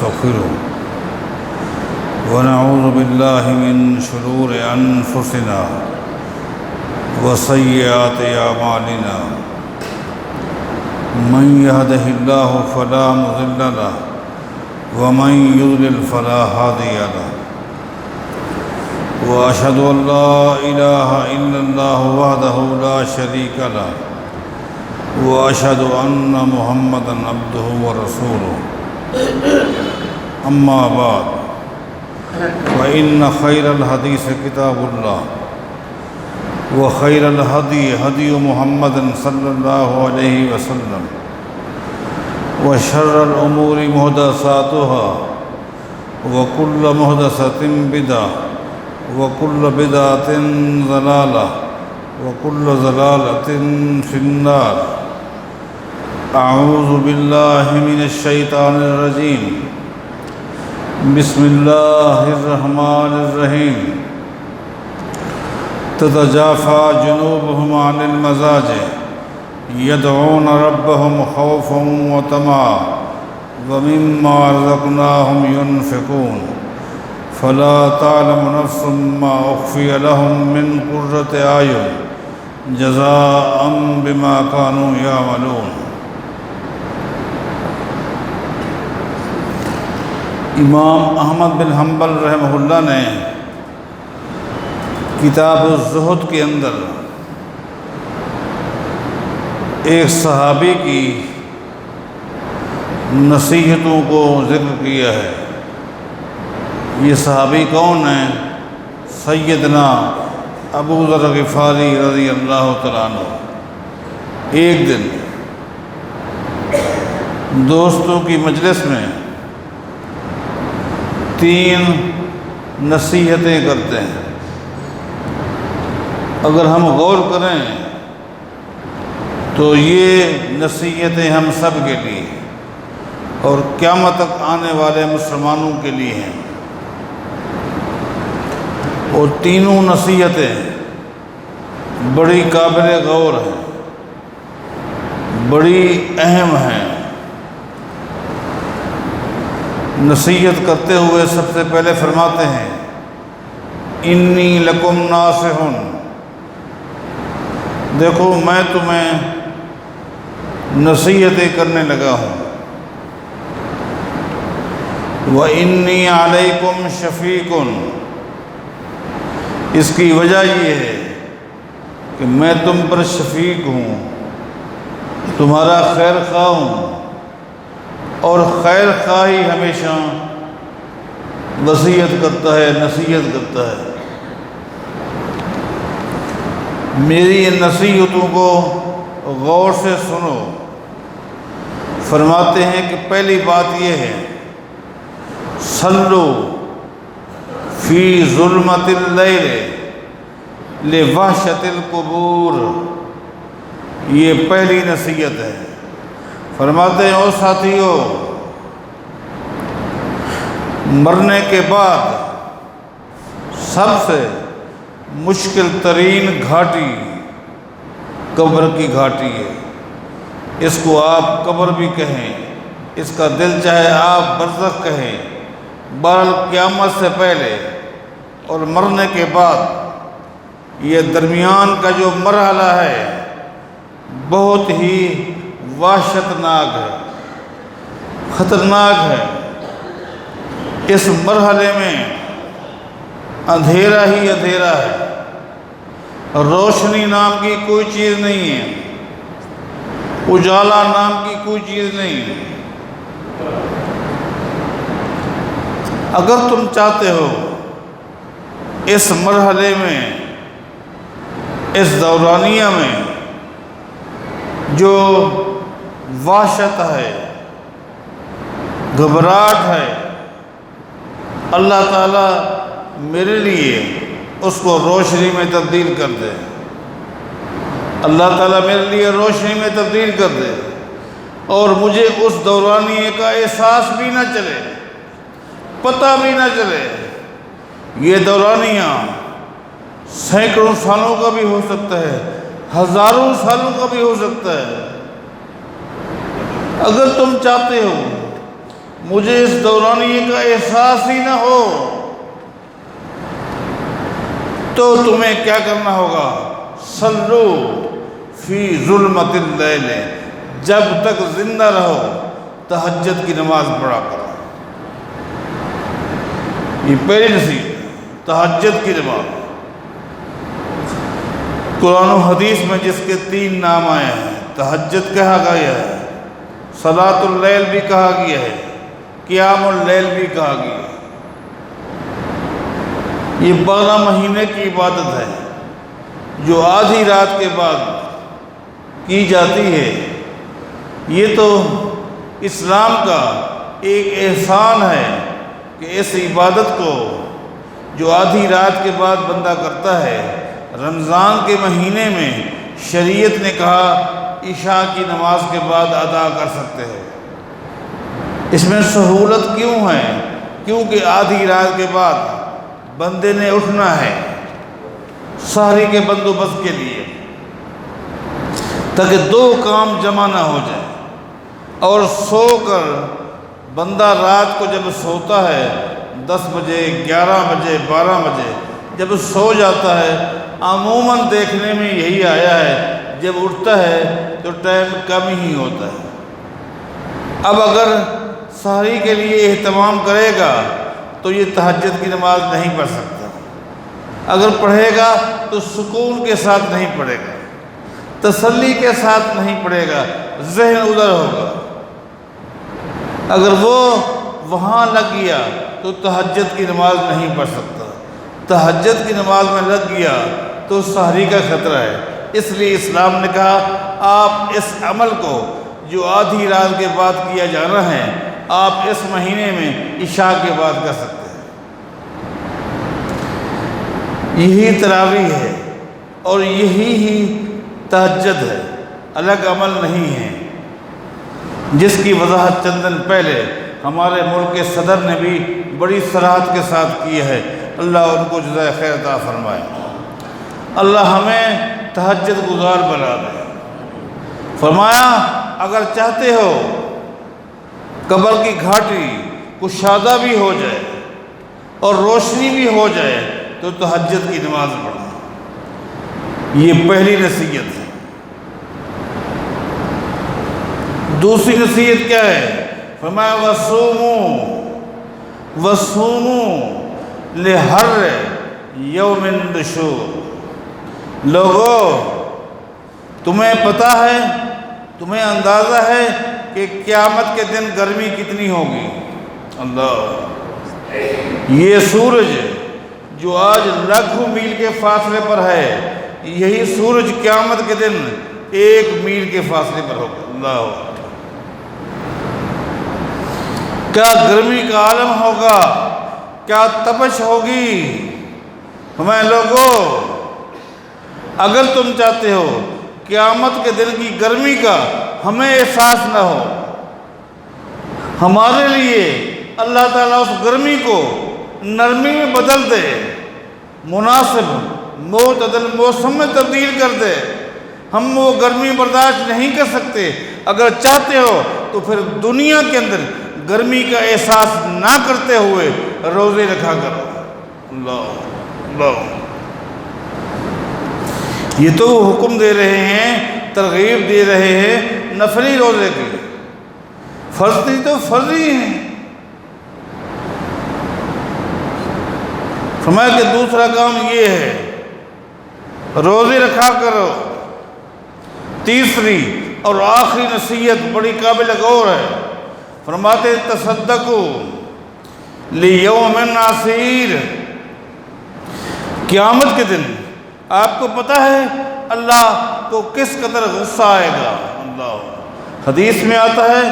ونستغفره ونعوذ بالله من شرور أنفسنا وسيئات أعمالنا من يهده الله فلا مضل له ومن يضلل فلا هادي له وأشهد أن لا إله إلا الله وحده لا شريك له وأشهد أن محمدًا عبده ورسوله أما بعد فإن خير الحديث كتاب الله وخير الهدي هدي محمد صلى الله عليه وسلم وشر الأمور محدثاتها وكل محدثة بدعة وكل بدعة ضلالة وكل ضلالة في النار أعوذ بالله من الشيطان الرجيم بسم الله الرحمن الرحيم تتجافى جنوبهم عن المضاجع يدعون ربهم خوفا وطمعا ومما رزقناهم ينفقون فلا تعلم نفس ما أخفي لهم من قرة أعين جزاء بما كانوا يعملون۔ امام احمد بن حنبل رحمہ اللہ نے کتاب الزہد کے اندر ایک صحابی کی نصیحتوں کو ذکر کیا ہے۔ یہ صحابی کون ہیں؟ سیدنا ابو ذر غفاری رضی اللہ تعالیٰ عنہ۔ ایک دن دوستوں کی مجلس میں 3 نصیحتیں کرتے ہیں۔ اگر ہم غور کریں تو یہ نصیحتیں ہم سب کے لیے اور قیامت تک آنے والے مسلمانوں کے لیے ہیں، اور تینوں نصیحتیں بڑی قابل غور ہیں، بڑی اہم ہیں۔ نصیحت کرتے ہوئے سب سے پہلے فرماتے ہیں انی لکم ناصح، دیکھو میں تمہیں نصیحتیں کرنے لگا ہوں۔ وَإِنِّي عَلَيْكُمْ شَفِيقٌ، اس کی وجہ یہ ہے کہ میں تم پر شفیق ہوں، تمہارا خیر خواہ ہوں، اور خیر خواہی ہمیشہ وصیت کرتا ہے، نصیحت کرتا ہے۔ میری ان نصیحتوں کو غور سے سنو۔ فرماتے ہیں کہ پہلی بات یہ ہے صلو فی ظلمت اللیل لوحشت القبور، یہ پہلی نصیحت ہے۔ فرماتے ہیں او ساتھیو، مرنے کے بعد سب سے مشکل ترین گھاٹی قبر کی گھاٹی ہے۔ اس کو آپ قبر بھی کہیں، اس کا دل چاہے آپ برزخ کہیں، بہرحال قیامت سے پہلے اور مرنے کے بعد یہ درمیان کا جو مرحلہ ہے بہت ہی وحشتناک ہے، خطرناک ہے۔ اس مرحلے میں اندھیرا ہی اندھیرا ہے، روشنی نام کی کوئی چیز نہیں ہے، اجالا نام کی کوئی چیز نہیں ہے۔ اگر تم چاہتے ہو اس مرحلے میں، اس دورانیہ میں جو وحشت ہے، گھبراہٹ ہے، اللہ تعالیٰ میرے لیے اس کو روشنی میں تبدیل کر دے، اللہ تعالیٰ میرے لیے روشنی میں تبدیل کر دے، اور مجھے اس دورانیے کا احساس بھی نہ چلے، پتہ بھی نہ چلے۔ یہ دورانیہ سینکڑوں سالوں کا بھی ہو سکتا ہے، ہزاروں سالوں کا بھی ہو سکتا ہے۔ اگر تم چاہتے ہو مجھے اس دورانیے کا احساس ہی نہ ہو تو تمہیں کیا کرنا ہوگا؟ صلو فی ظلمت اللیل، جب تک زندہ رہو تہجد کی نماز پڑھا کرو۔ یہ پہلی نصیحت، تہجد کی نماز۔ قرآن و حدیث میں جس کے 3 نام آئے ہیں، تہجد کہا گیا ہے، صلاۃ اللیل بھی کہا گیا ہے، قیام اللیل بھی کہا گیا ہے۔ یہ 12 مہینے کی عبادت ہے جو آدھی رات کے بعد کی جاتی ہے۔ یہ تو اسلام کا ایک احسان ہے کہ اس عبادت کو جو آدھی رات کے بعد بندہ کرتا ہے، رمضان کے مہینے میں شریعت نے کہا عشاء کی نماز کے بعد ادا کر سکتے ہو۔ اس میں سہولت کیوں ہے؟ کیونکہ آدھی رات کے بعد بندے نے اٹھنا ہے سحری کے بندوبست کے لیے، تاکہ 2 کام جمع نہ ہو جائے۔ اور سو کر بندہ رات کو جب سوتا ہے 10 بجے، 11 بجے، 12 بجے جب سو جاتا ہے، عموماً دیکھنے میں یہی آیا ہے جب اٹھتا ہے تو ٹائم کم ہی ہوتا ہے۔ اب اگر سحری کے لیے اہتمام کرے گا تو یہ تہجد کی نماز نہیں پڑھ سکتا۔ اگر پڑھے گا تو سکون کے ساتھ نہیں پڑھے گا، تسلی کے ساتھ نہیں پڑھے گا، ذہن ادھر ہوگا۔ اگر وہ وہاں لگ گیا تو تہجد کی نماز نہیں پڑھ سکتا۔ تہجد کی نماز میں لگ گیا تو سحری کا خطرہ ہے۔ اس لیے اسلام نے کہا آپ اس عمل کو جو آدھی رات کے بعد کیا جانا ہے، آپ اس مہینے میں عشاء کے بعد کر سکتے ہیں۔ یہی تراویح ہے اور یہی ہی تہجد ہے، الگ عمل نہیں ہے، جس کی وضاحت چند دن پہلے ہمارے ملک کے صدر نے بھی بڑی صراحت کے ساتھ کی ہے۔ اللہ ان کو جزائے خیر عطا فرمائے۔ اللہ ہمیں تہجد گزار بنا دے۔ فرمایا اگر چاہتے ہو قبر کی گھاٹی کشادہ بھی ہو جائے اور روشنی بھی ہو جائے تو تہجد کی نماز پڑھو۔ یہ پہلی نصیحت ہے۔ دوسری نصیحت کیا ہے؟ فرمایا وَصُومُوا لِحَرِّ یوم النشور۔ لوگو تمہیں پتہ ہے، تمہیں اندازہ ہے کہ قیامت کے دن گرمی کتنی ہوگی۔ اللہ، یہ سورج جو آج لاکھوں میل کے فاصلے پر ہے، یہی سورج قیامت کے دن 1 میل کے فاصلے پر ہوگا۔ اللہ، کیا گرمی کا عالم ہوگا، کیا تپش ہوگی۔ ہمیں لوگوں، اگر تم چاہتے ہو قیامت کے دن کی گرمی کا ہمیں احساس نہ ہو، ہمارے لیے اللہ تعالیٰ اس گرمی کو نرمی میں بدل دے، مناسب معتدل موسم میں تبدیل کر دے۔ ہم وہ گرمی برداشت نہیں کر سکتے۔ اگر چاہتے ہو تو پھر دنیا کے اندر گرمی کا احساس نہ کرتے ہوئے روزے رکھا کرو۔ اللہ اللہ، یہ تو وہ حکم دے رہے ہیں، ترغیب دے رہے ہیں نفلی روزے کی، فرضی تو فرضی ہیں۔ فرمایا کہ دوسرا کام یہ ہے روزے رکھا کرو۔ تیسری اور آخری نصیحت بڑی قابل غور ہے۔ فرماتے تصدقوا لیوم عسیر۔ قیامت کے دن آپ کو پتہ ہے اللہ کو کس قدر غصہ آئے گا۔ اللہ، حدیث میں آتا ہے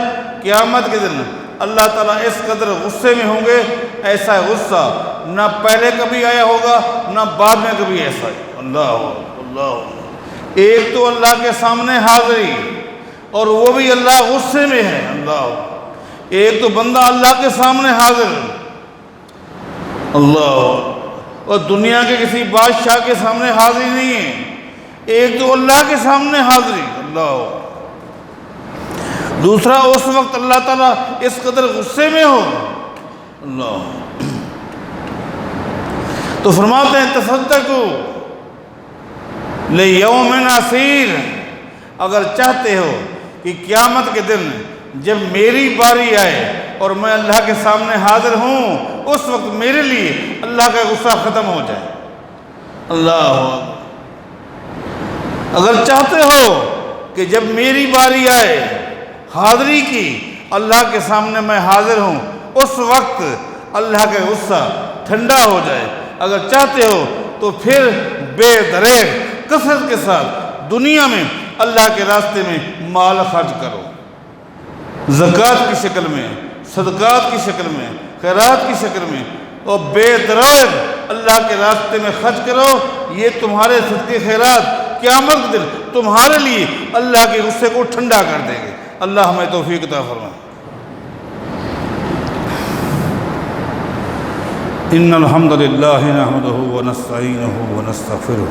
قیامت کے دن اللہ تعالیٰ اس قدر غصے میں ہوں گے، ایسا غصہ نہ پہلے کبھی آیا ہوگا نہ بعد میں کبھی ایسا ہے۔ اللہ اللہ، ایک تو اللہ کے سامنے حاضری اور وہ بھی اللہ غصے میں ہے۔ اللہ، ایک تو بندہ اللہ کے سامنے حاضر، اللہ، اور دنیا کے کسی بادشاہ کے سامنے حاضری نہیں ہے، ایک تو اللہ کے سامنے حاضری۔ اللہ، دوسرا اس وقت اللہ تعالیٰ اس قدر غصے میں ہو اللہ تو فرماتے ہیں تصدقوا لیوم عسیر، اگر چاہتے ہو کہ قیامت کے دن جب میری باری آئے اور میں اللہ کے سامنے حاضر ہوں اس وقت میرے لیے اللہ کا غصہ ختم ہو جائے۔ اللہ اکبر، اگر چاہتے ہو کہ جب میری باری آئے حاضری کی اللہ کے سامنے میں حاضر ہوں اس وقت اللہ کا غصہ ٹھنڈا ہو جائے، اگر چاہتے ہو تو پھر بے دریغ کثرت کے ساتھ دنیا میں اللہ کے راستے میں مال خرچ کرو، زکوٰۃ کی شکل میں، صدقات کی شکل میں، خیرات کی شکل میں، اور بے دریغ اللہ کے راستے میں خرچ کرو۔ یہ تمہارے صدقے خیرات قیامت کے دن تمہارے لیے اللہ کے غصے کو ٹھنڈا کر دیں گے۔ اللہ ہمیں توفیق عطا فرمائے۔ ان الحمد للہ نحمدہ ونستعینہ ونستغفرہ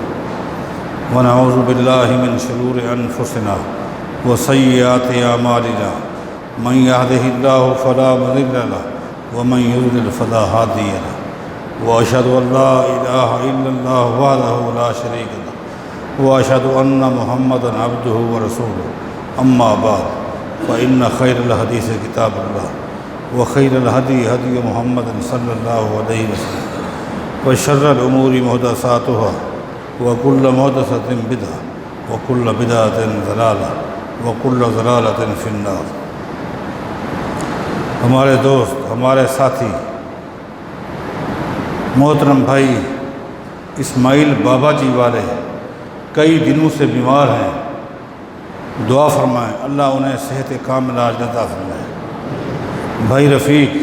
ونعوذ باللہ من شرور انفسنا وسیئات اعمالنا من یہدہ اللہ فلا مضل لہ ومن یضلل فلا ہادی لہ واشہد ان لا الہ الا اللہ وحدہ لا شریک لہ واشہد ان محمدا عبدہ ورسولہ اما بعد فإن خیر الحدیث کتاب اللہ وخیر الہدی ہدی محمد صلی اللہ علیہ وسلم وشر الامور محدثاتها وکل محدثۃ بدعہ وکل بدعۃ ضلالہ وکل ضلالۃ فی النار۔ ہمارے دوست، ہمارے ساتھی، محترم بھائی اسماعیل بابا جی والے کئی دنوں سے بیمار ہیں، دعا فرمائیں اللہ انہیں صحت کاملہ عطا فرمائے۔ بھائی رفیق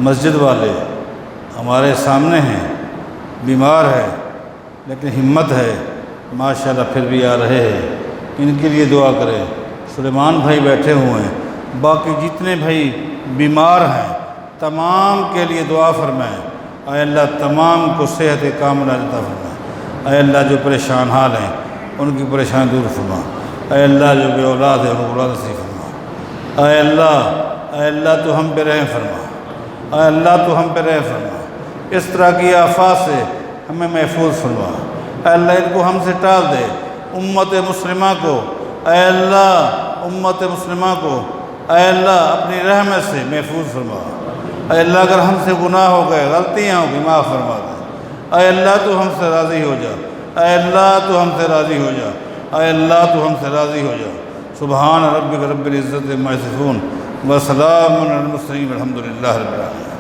مسجد والے ہمارے سامنے ہیں، بیمار ہے لیکن ہمت ہے، ماشاءاللہ پھر بھی آ رہے ہیں، ان کے لیے دعا کریں۔ سلیمان بھائی بیٹھے ہوئے ہیں، باقی جتنے بھائی بیمار ہیں تمام کے لیے دعا فرمائیں اے اللہ تمام کو صحت کاملہ عطا فرمائے۔ اے اللہ جو پریشان حال ہیں ان کی پریشانی دور فرما، اے اللہ جو بے اولاد ہے ان کو اولاد نصیب فرما، اے اللہ تو ہم پہ رحم فرما، اے اللہ تو ہم پہ رحم فرما، اس طرح کی آفات سے ہمیں محفوظ فرما، اے اللہ ان کو ہم سے ٹال دے۔ امت مسلمہ کو اے اللہ امت مسلمہ کو اے اللہ اپنی رحمت سے محفوظ فرما، اے اللہ اگر ہم سے گناہ ہو گئے غلطیاں ہو گئی معاف فرما دے، اے اللہ تو ہم سے راضی ہو جا، اے اللہ تو ہم سے راضی ہو جا، اے اللہ تو ہم سے راضی ہو جا۔ سبحان ربک رب العزت عما یصفون وسلام علی المرسلین والحمد للہ رب العالمین۔